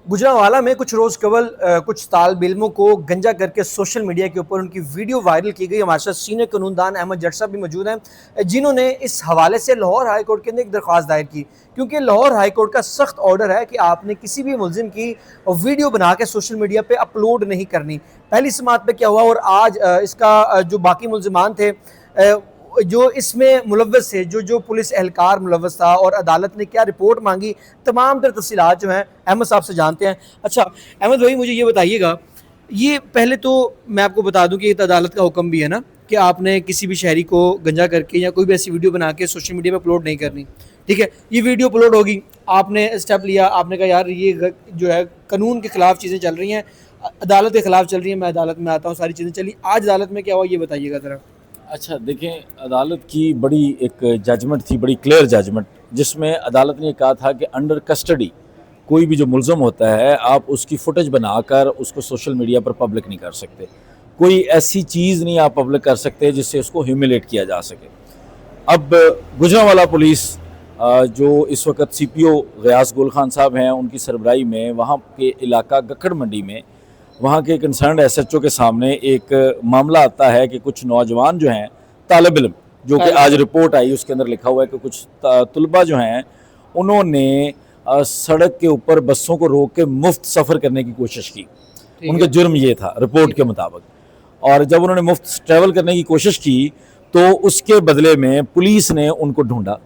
गुजरांवाला में कुछ रोज कबल कुछ तालिब इल्मों को गंजा करके सोशल मीडिया के ऊपर उनकी वीडियो वायरल की गई। हमारे साथ सीनियर कानूनदान अहमद जट साहब भी मौजूद हैं, जिन्होंने इस हवाले से लाहौर हाई कोर्ट के अंदर एक दरख्वास्त दायर की, क्योंकि लाहौर हाई कोर्ट का सख्त ऑर्डर है कि आपने किसी भी मुलजिम की वीडियो बना के सोशल मीडिया पे अपलोड नहीं करनी। पहली समात पे क्या हुआ और आज इसका जो बाकी मुलजिमान थे जो इसमें मुलव्वस थे, जो पुलिस एहलकार मुलव्वस था और अदालत ने क्या रिपोर्ट मांगी, तमाम तर तफसीलात जो हैं अहमद साहब से जानते हैं। अच्छा अहमद भाई, मुझे ये बताइएगा, ये पहले तो मैं आपको बता दूं कि एक अदालत का हुक्म भी है ना कि आपने किसी भी शहरी को गंजा करके या कोई भी ऐसी वीडियो बना के सोशल मीडिया पर अपलोड नहीं करनी। ठीक है, ये वीडियो अपलोड होगी, आपने स्टेप लिया, आपने कहा यार ये जो है कानून के खिलाफ चीज़ें चल रही हैं, अदालत के खिलाफ चल रही हैं, मैं अदालत में आता हूँ, सारी चीज़ें चली, आज अदालत में क्या हुआ ये बताइएगा ज़रा। अच्छा देखें, अदालत की बड़ी एक जजमेंट थी, बड़ी क्लियर जजमेंट, जिसमें अदालत ने कहा था कि अंडर कस्टडी कोई भी जो मुल्ज़म होता है आप उसकी फुटेज बनाकर उसको सोशल मीडिया पर पब्लिक नहीं कर सकते। कोई ऐसी चीज़ नहीं आप पब्लिक कर सकते जिससे उसको ह्यूमिलेट किया जा सके। अब गुजरांवाला पुलिस जो इस वक्त CPO गयास गुल खान साहब हैं, उनकी सरबराही में वहाँ के इलाका गक्कड़ मंडी में वहाँ के कंसर्न SHO के सामने एक मामला आता है कि कुछ नौजवान जो हैं तालिब इल्म, जो कि आज रिपोर्ट आई उसके अंदर लिखा हुआ है कि कुछ तलबा जो हैं उन्होंने सड़क के ऊपर बसों को रोक के मुफ्त सफ़र करने की कोशिश की। उनका जुर्म ये था रिपोर्ट के मुताबिक। और जब उन्होंने मुफ्त ट्रैवल करने की कोशिश की तो उसके बदले में पुलिस ने उनको ढूंढा।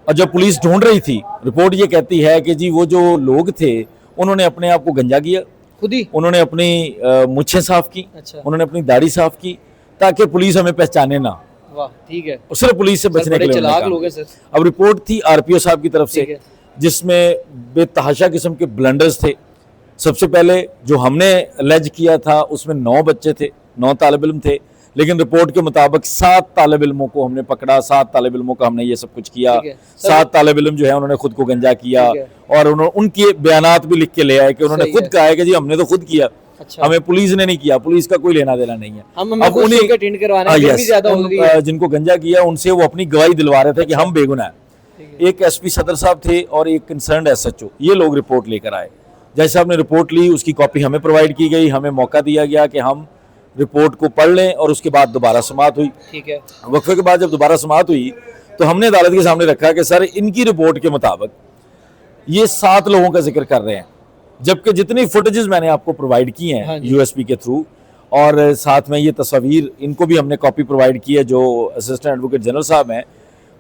और जब पुलिस ढूंढ रही थी, रिपोर्ट ये कहती है कि जी वो जो लोग थे उन्होंने अपने आप को गंजा किया, खुद ही उन्होंने अपनी मुच्छें साफ की। अच्छा। उन्होंने अपनी दाढ़ी साफ की ताकि पुलिस हमें पहचाने ना। वाह, ठीक है। सिर्फ पुलिस से बचने के लिए चलाक लोग हैं सर। अब रिपोर्ट थी RPO साहब की तरफ से, जिसमें बेतहाशा किस्म के ब्लंडर्स थे। सबसे पहले जो हमने अलैज किया था उसमें 9 बच्चे थे, 9 तालिब इल्म थे, लेकिन रिपोर्ट के मुताबिक 7 तालिब इल्मों को हमने पकड़ा, 7 तालिब इल्मों का हमने ये सब कुछ किया। 7 तालिब इल्म जो है उन्होंने खुद को गंजा किया और उनके बयानात भी लिख के ले आए कि उन्होंने खुद कहा है कि जी हमने तो खुद किया। अच्छा। हमें पुलिस ने नहीं किया, पुलिस का कोई लेना देना नहीं है। अब उन्हें जिनको गंजा किया उनसे वो अपनी गवाही दिलवा रहे थे कि हम बेगुनाह हैं। एक SP सदर साहब थे और एक कंसर्न्ड SHO, ये लोग रिपोर्ट लेकर आए। जज साहब ने रिपोर्ट ली, उसकी कॉपी हमें प्रोवाइड की गई, हमें मौका दिया गया कि हम रिपोर्ट को पढ़ लें और उसके बाद दोबारा समाअत हुई। ठीक है। वक्फे के बाद जब दोबारा समाअत हुई तो हमने अदालत के सामने रखा कि सर इनकी रिपोर्ट के मुताबिक ये 7 लोगों का जिक्र कर रहे हैं, जबकि जितनी फुटेजेस मैंने आपको प्रोवाइड की हैं USB के थ्रू, और साथ में ये तस्वीर इनको भी हमने कॉपी प्रोवाइड की है जो असिस्टेंट एडवोकेट जनरल साहब हैं,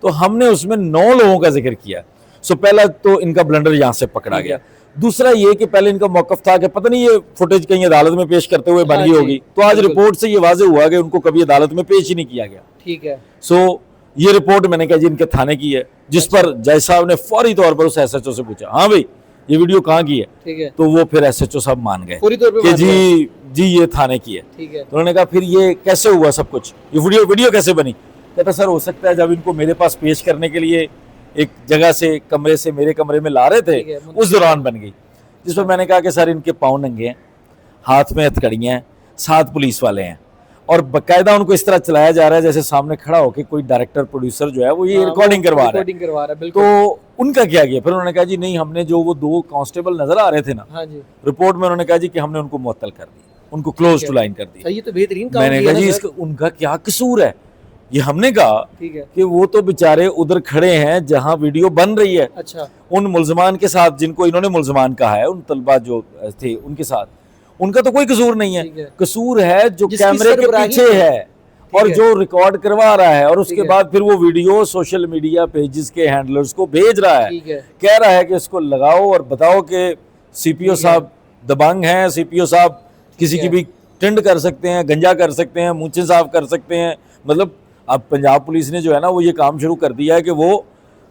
तो हमने उसमें 9 लोगों का जिक्र किया। सो पहला तो इनका ब्लंडर यहाँ से पकड़ा गया। दूसरा ये कि पहले इनका मौकफ था कि पता नहीं ये फुटेज कहीं अदालत में पेश करते हुए बन गई होगी, तो आज रिपोर्ट से ये वाजे हुआ कि उनको कभी अदालत में पेश ही नहीं किया गया। ठीक है। सो ये रिपोर्ट मैंने कहा जी इनके थाने की है, जिस पर जज साहब ने फौरी तौर पर उस SHO से पूछा, हाँ भाई ये वीडियो कहाँ की है? ठीक है। तो वो फिर SHO साहब मान गए कि जी ये थाने की है। ठीक है। तो उन्होंने कहा फिर ये कैसे हुआ सब कुछ, ये वीडियो कैसे बनी? कहता सर हो सकता है जब इनको मेरे पास पेश करने के लिए एक जगह से कमरे से मेरे कमरे में ला रहे थे उस दौरान बन गई। जिस पर मैंने कहा कि सर इनके पाँव नंगे हैं, हाथ में हथकड़ियाँ हैं, 7 पुलिस वाले हैं और बाकायदा उनको इस तरह चलाया जा रहा है जैसे सामने खड़ा होकर कोई डायरेक्टर प्रोड्यूसर जो है वो ये रिकॉर्डिंग करवा रहा है। तो उनका क्या किया? फिर उन्होंने कहा जी नहीं, हमने जो वो 2 कांस्टेबल नजर आ रहे थे ना, रिपोर्ट में उन्होंने कहा जी कि हमने उनको मुअत्तल कर दिया, उनको क्लोज टू लाइन कर दिया। ये तो बेहतरीन काम। मैंने कहा जी उनका क्या कसूर है? ये हमने कहा कि वो तो बेचारे उधर खड़े हैं जहां वीडियो बन रही है। अच्छा। उन मुल्जमान के साथ जिनको इन्होंने मुल्जमान कहा है, उन तलबा जो थे उनके साथ, उनका तो कोई कसूर नहीं है। कसूर है जो कैमरे के पीछे है और जो रिकॉर्ड करवा रहा है और उसके बाद फिर वो वीडियो सोशल मीडिया पेजेस के हैंडलर्स को भेज रहा है, कह रहा है कि इसको लगाओ और बताओ कि CPO साहब दबंग हैं, CPO साहब किसी की भी टिंड कर सकते हैं, गंजा कर सकते हैं, मूंछें साफ कर सकते हैं। मतलब अब पंजाब पुलिस ने जो है ना वो ये काम शुरू कर दिया है कि वो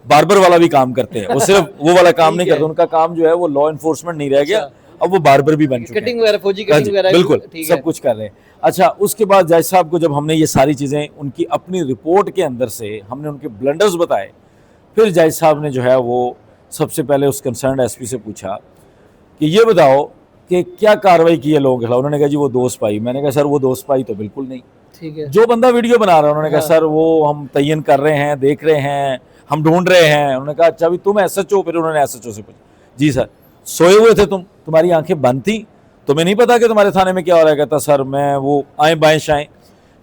बार्बर वाला भी काम करते हैं, वो सिर्फ वो वाला काम नहीं करते, उनका काम जो है वो लॉ इन्फोर्समेंट नहीं रह गया, अब वो बार्बर भी बन चुके हैं, कटिंग वगैरह, फौजी कटिंग वगैरह, बिल्कुल सब कुछ कर रहे हैं। अच्छा, उसके बाद जज साहब को जब हमने ये सारी चीज़ें उनकी अपनी रिपोर्ट के अंदर से हमने उनके ब्लंडर्स बताए, फिर जज साहब ने जो है वो सबसे पहले उस कंसर्न SP से पूछा कि ये बताओ कि क्या कार्रवाई की है लोगों के खिलाफ। उन्होंने कहा जी वो 2 सिपाही। मैंने कहा सर वो 2 सिपाही तो बिल्कुल नहीं। ठीक है। जो बंदा वीडियो बना रहा है, उन्होंने कहा सर वो हम तयन कर रहे हैं, देख रहे हैं, हम ढूंढ रहे हैं। उन्होंने कहा अच्छा अभी तुम SHO? फिर उन्होंने SHO से पूछा जी सर। सोए हुए थे तुम्हारी आंखें बंद थी, तुम्हें नहीं पता कि तुम्हारे थाने में क्या हो रहा है? कहता सर मैं वो आए बाएं शाएं।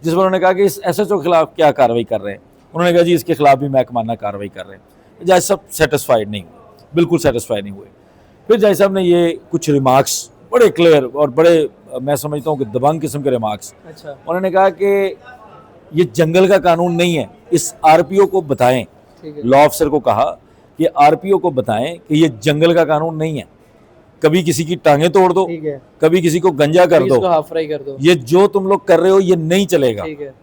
जिस पर उन्होंने कहा कि इस SHO के खिलाफ क्या कार्रवाई कर रहे हैं? उन्होंने कहा जी इसके खिलाफ भी महकमाना कार्रवाई कर रहे हैं। जज साहब सेटिस्फाइड नहीं हुए, बिल्कुल सेटिस्फाइड नहीं हुए। फिर जज साहब ने ये कुछ रिमार्क्स बड़े क्लियर और बड़े मैं समझता हूँ कि दबंग किस्म के रिमार्क्स, अच्छा, उन्होंने कहा कि ये जंगल का कानून नहीं है, इस RPO को बताएं। ठीक है, लॉ अफसर को कहा कि RPO को बताएं कि ये जंगल का कानून नहीं है, कभी किसी की टांगें तोड़ दो, ठीक है, कभी किसी को गंजा कर इसको दो, हाफ फ्राई कर दो। ये जो तुम लोग कर रहे हो ये नहीं चलेगा। ठीक है,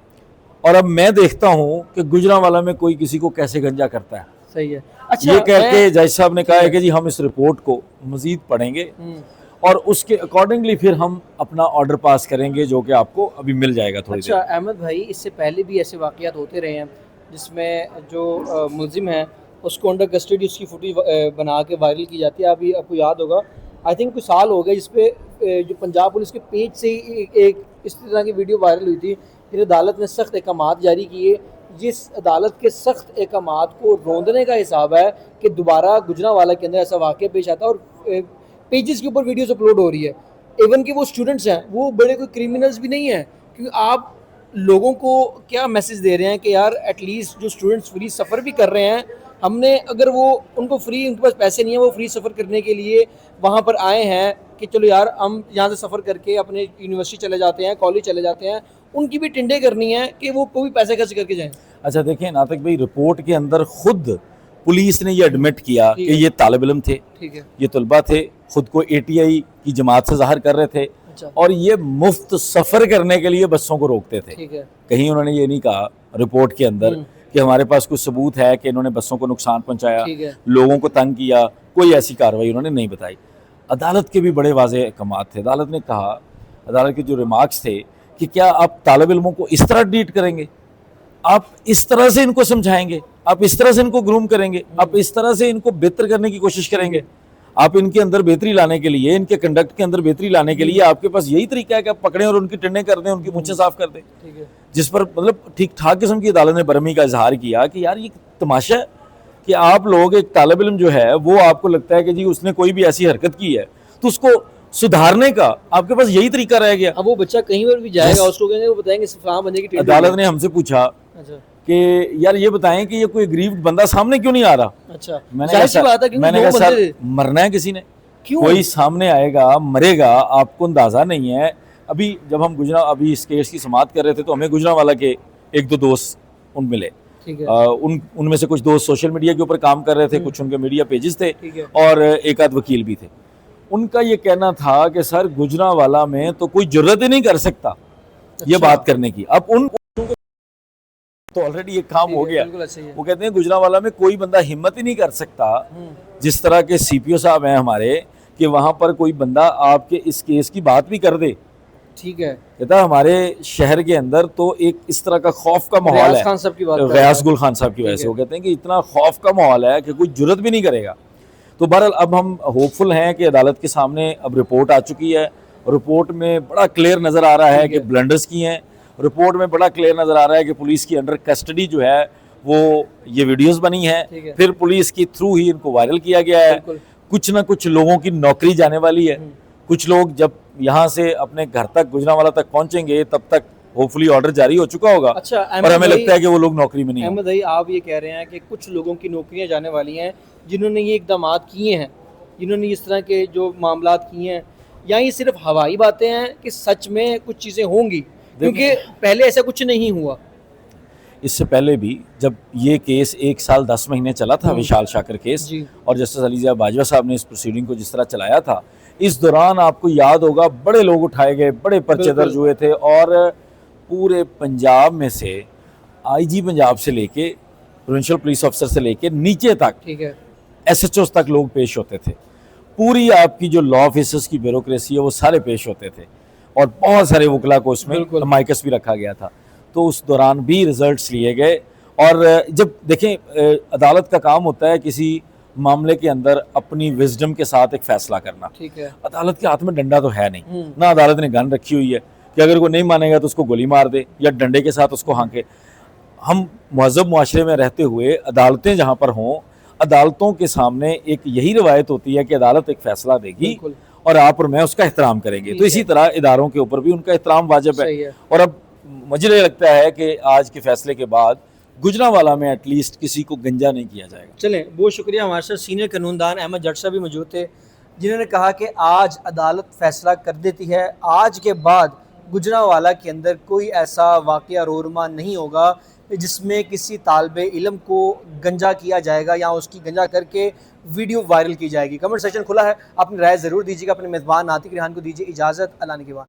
और अब मैं देखता हूँ कि गुजरांवाला में कोई किसी को कैसे गंजा करता है। सही है। अच्छा, ये कह के मैं जज साहब ने कहा है कि जी हम इस रिपोर्ट को मजीद पढ़ेंगे और उसके अकॉर्डिंगली फिर हम अपना ऑर्डर पास करेंगे, जो कि आपको अभी मिल जाएगा थोड़ी अच्छा देर। अहमद भाई, इससे पहले भी ऐसे वाक़यात होते रहे हैं जिसमें जो मुलजिम है उसको अंडर कस्टडी उसकी फुटेज बना के वायरल की जाती है। अभी आपको याद होगा, आई थिंक कुछ साल हो गए, जिस पे जो पंजाब पुलिस के पेज से ही एक इस तरह की वीडियो वायरल हुई थी। फिर अदालत ने सख्त अहकामात जारी किए। जिस अदालत के सख्त अहकामात को रोंदने का हिसाब है कि दोबारा गुजरांवाला के अंदर ऐसा वाक़या पेश आता है और पेजेस के ऊपर वीडियोस अपलोड हो रही है। इवन कि वो स्टूडेंट्स हैं, वो बड़े कोई क्रिमिनल्स भी नहीं हैं, क्योंकि आप लोगों को क्या मैसेज दे रहे हैं कि यार एटलीस्ट जो स्टूडेंट्स फ्री सफ़र भी कर रहे हैं, हमने अगर वो उनको फ्री, उनके पास पैसे नहीं है, वो फ्री सफ़र करने के लिए वहाँ पर आए हैं कि चलो यार हम यहाँ से सफ़र करके अपने यूनिवर्सिटी चले जाते हैं, कॉलेज चले जाते हैं, उनकी भी टिंडे करनी है कि वो कोई पैसे खर्च करके जाएं। अच्छा देखिए नातिक भाई, रिपोर्ट के अंदर खुद पुलिस ने ये एडमिट किया कि ये तालिब इल्म थे, ठीक है, ये तलबा थे, खुद को ATI की जमात से ज़ाहिर कर रहे थे अच्छा, और ये मुफ्त सफ़र करने के लिए बसों को रोकते थे। ठीक है, कहीं उन्होंने ये नहीं कहा रिपोर्ट के अंदर कि हमारे पास कुछ सबूत है कि इन्होंने बसों को नुकसान पहुंचाया, ठीक है, लोगों को तंग किया, कोई ऐसी कार्रवाई उन्होंने नहीं बताई। अदालत के भी बड़े वाज़ेह अहकामात थे। अदालत ने कहा, अदालत के जो रिमार्क्स थे कि क्या आप तालिब इल्मों को इस तरह ट्रीट करेंगे, आप इस तरह से इनको समझाएंगे, आप इस तरह से इनको ग्रूम करेंगे, आप इस तरह से इनको बेहतर करने की कोशिश करेंगे, आप इनके अंदर बेहतरी लाने के लिए, इनके कंडक्ट के अंदर बेहतरी लाने के लिए आपके पास यही तरीका है कि आप पकड़ें और उनकी टिंडे कर दें, उनकी मूंछें साफ कर दें। ठीक है, जिस पर मतलब ठीक ठाक किस्म की अदालत ने बरहमी का इजहार किया कि यार ये तमाशा है कि आप लोग, एक तालिब इल्म जो है वो आपको लगता है कि जी उसने कोई भी ऐसी हरकत की है तो उसको सुधारने का आपके पास यही तरीका रह गया। अब वो बच्चा कहीं पर भी जाएगा उसको कहेंगे, वो बताएंगे फलां बंदे की टिंडे। अदालत ने हमसे पूछा अच्छा, कि यार ये बताएं कि ये कोई गरीब बंदा सामने क्यों नहीं आ रहा। अच्छा, मैंने जाहिर कहा सी बात है, क्योंकि मैंने दो कहा बंदे सर मरना है किसी ने, क्यों? कोई सामने आएगा मरेगा, आपको अंदाजा नहीं है। अभी जब हम अभी इस केस की समाअत कर रहे थे तो हमें गुजरांवाला के एक दो दोस्त उन मिले। ठीक है, उनमें से कुछ दोस्त सोशल मीडिया के ऊपर काम कर रहे थे, कुछ उनके मीडिया पेजेस थे ठीक है, और एक आध वकील भी थे। उनका ये कहना था कि सर गुजरांवाला में तो कोई जरूरत ही नहीं कर सकता ये अच्छा। बात करने की। अब उन तो ऑलरेडी ये काम हो गया। बिल्कुल अच्छा ही है। वो कहते हैं गुजरांवाला में कोई बंदा हिम्मत ही नहीं कर सकता, जिस तरह के CPO साहब हैं हमारे, कि वहां पर कोई बंदा आपके इस केस की बात भी कर दे। ठीक है, कहता हमारे शहर के अंदर तो एक इस तरह का खौफ का माहौल रियाज है, खान साहब की बात कर रहे रियाज हैं। गुल खान साहब की वजह ठीक से। है। वो कहते हैं कि इतना खौफ का माहौल है कि कोई जुर्रत भी नहीं करेगा। तो बहरहाल अब हम होपफुल हैं कि अदालत के सामने अब रिपोर्ट आ चुकी है। रिपोर्ट में बड़ा क्लियर नज़र आ रहा है कि ब्लंडर्स की हैं। रिपोर्ट में बड़ा क्लियर नज़र आ रहा है कि पुलिस की अंडर कस्टडी जो है वो ये वीडियोस बनी ठीक है, है। फिर पुलिस की थ्रू ही इनको वायरल किया गया है। बिल्कुल। कुछ ना कुछ लोगों की नौकरी जाने वाली है। कुछ लोग जब यहाँ से अपने घर तक गुजरांवाला तक पहुंचेंगे तब तक होपफुली ऑर्डर जारी हो चुका होगा। अच्छा, और हमें लगता है कि वो लोग नौकरी में नहीं होंगे। अहमद भाई, आप ये कह रहे हैं कि कुछ लोगों की नौकरियां जाने वाली हैं जिन्होंने ये इकदाम किए हैं, जिन्होंने इस तरह के जो मामला किए हैं, या ये सिर्फ हवाई बातें हैं कि सच में कुछ चीज़ें होंगी? क्योंकि पहले ऐसा कुछ नहीं हुआ। इससे पहले भी जब ये केस 1 साल 10 महीने चला था, विशाल शाकर केस, जी। और जस्टिस अलीज़ा बाजवा साहब ने इस प्रोसीडिंग को जिस तरह चलाया था, इस दौरान आपको याद होगा बड़े लोग उठाए गए, बड़े पर्चे बिल्कुल। दर्ज हुए थे और पूरे पंजाब में से IG पंजाब से लेके प्रोविंशियल पुलिस अफसर से लेके नीचे तक ठीक है, SHOs तक लोग पेश होते थे। पूरी आपकी जो लॉ ऑफिसर्स की ब्यूरोक्रेसी है वो सारे पेश होते थे और बहुत सारे वकला को उसमें बिल्कुल। माइकस भी रखा गया था। तो उस दौरान भी रिजल्ट्स लिए गए। और जब देखें अदालत का काम होता है किसी मामले के अंदर अपनी विजडम के साथ एक फैसला करना। ठीक है, अदालत के हाथ में डंडा तो है नहीं, ना अदालत ने गन रखी हुई है कि अगर कोई नहीं मानेगा तो उसको गोली मार दे या डंडे के साथ उसको हाँके। हम मुहज़्ज़ब मुआशरे में रहते हुए अदालतें जहाँ पर हों, अदालतों के सामने एक यही रवायत होती है कि अदालत एक फैसला देगी बिल्कुल। और आप और मैं उसका एहतराम करेंगे। ठीक तो इसी है। तरह इदारों के ऊपर भी उनका एहतराम वाजिब सही है। है। और अब मुझे लगता है कि आज के फैसले के बाद गुजरांवाला में एटलीस्ट किसी को गंजा नहीं किया जाएगा। चलें, बहुत शुक्रिया। हमारे साथ सीनियर कानूनदान अहमद जट साहब भी मौजूद थे, जिन्होंने कहा कि आज अदालत फैसला कर देती है, आज के बाद गुजरांवाला के अंदर कोई ऐसा वाक़या रोरमा नहीं होगा जिसमें किसी तालिबे इल्म को गंजा किया जाएगा या उसकी गंजा करके वीडियो वायरल की जाएगी। कमेंट सेक्शन खुला है, अपनी राय ज़रूर दीजिएगा। अपने मेज़बान नातिक रेहान को दीजिए इजाज़त। अल्लाह ने के बाद।